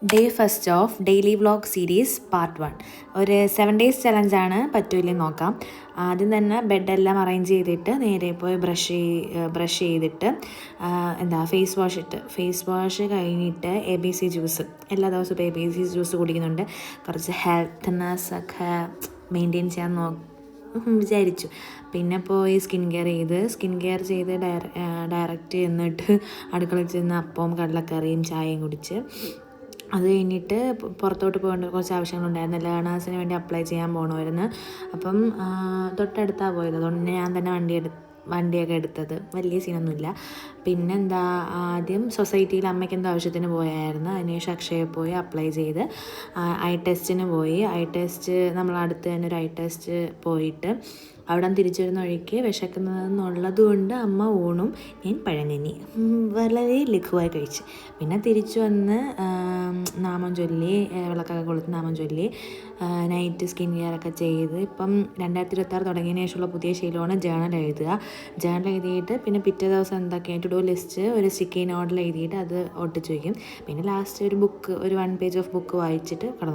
Day first of daily vlog series part 1. ഒരു 7 days ചലഞ്ചാണ്, പറ്റൂലേ നോക്കാം. ആദ്യം തന്നെ ബെഡെല്ലാം അറേഞ്ച് ചെയ്തിട്ട് നേരെ പോയി ബ്രഷ് ചെയ്തിട്ട് ഫേസ് വാഷ് കഴിഞ്ഞിട്ട് ABC ജ്യൂസ് എല്ലാ ദിവസവും ABC ജ്യൂസ് കുടിക്കുന്നുണ്ട്. കുറച്ച് ഹെൽത്ത്നെസ് ഒക്കെ മെയിൻറ്റെയിൻ ചെയ്യാൻ വിചാരിച്ചു. പിന്നെ പോയി സ്കിൻ കെയർ ചെയ്ത് ഡയറക്റ്റ് എന്നിട്ട് അടുക്കളയിൽ ചെന്ന് അപ്പവും കടലക്കറിയും ചായയും കുടിച്ച് അത് കഴിഞ്ഞിട്ട് പുറത്തോട്ട് പോകേണ്ട കുറച്ച് ആവശ്യങ്ങളുണ്ടായിരുന്നു. ലേണേഴ്സിന് വേണ്ടി അപ്ലൈ ചെയ്യാൻ പോകണമായിരുന്നു. അപ്പം തൊട്ടടുത്താണ് പോയത്, അതുകൊണ്ട് ഞാൻ തന്നെ വണ്ടിയൊക്കെ എടുത്തത്. വലിയ സീനൊന്നുമില്ല. പിന്നെന്താ, ആദ്യം സൊസൈറ്റിയിൽ അമ്മയ്ക്ക് എന്തോ ആവശ്യത്തിന് പോയായിരുന്നു. അതിനുശേഷം അക്ഷയയിൽ പോയി അപ്ലൈ ചെയ്ത് ഐ ടെസ്റ്റിന് പോയി. നമ്മളടുത്ത് തന്നെ ഒരു ഐ ടെസ്റ്റ് പോയിട്ട് അവിടെ തിരിച്ചു വരുന്ന വഴിക്ക് വിശക്കുന്നതെന്നുള്ളത് കൊണ്ട് അമ്മ ഊണും ഞാൻ പഴങ്കഞ്ഞി വളരെ ലഘുവായി കഴിച്ച്. പിന്നെ തിരിച്ചു വന്ന് നാമം ചൊല്ലി, വിളക്കൊക്കെ കൊളുത്തി നാമം ചൊല്ലി നൈറ്റ് സ്കിൻ കെയർ ഒക്കെ ചെയ്ത് ഇപ്പം 2026 തുടങ്ങിയതിന് ശേഷമുള്ള പുതിയ ശീലമാണ് ജേണൽ എഴുതിയിട്ട് പിന്നെ പിറ്റേ ദിവസം എന്തൊക്കെയാണ് ടു ഡു ലിസ്റ്റ് ഒരു സ്റ്റിക്കി നോട്ടിൽ എഴുതിയിട്ട് അത് ഒട്ടിച്ച് വയ്ക്കും. പിന്നെ ലാസ്റ്റ് ഒരു 1 page ഓഫ് ബുക്ക് വായിച്ചിട്ട് കിടന്നു.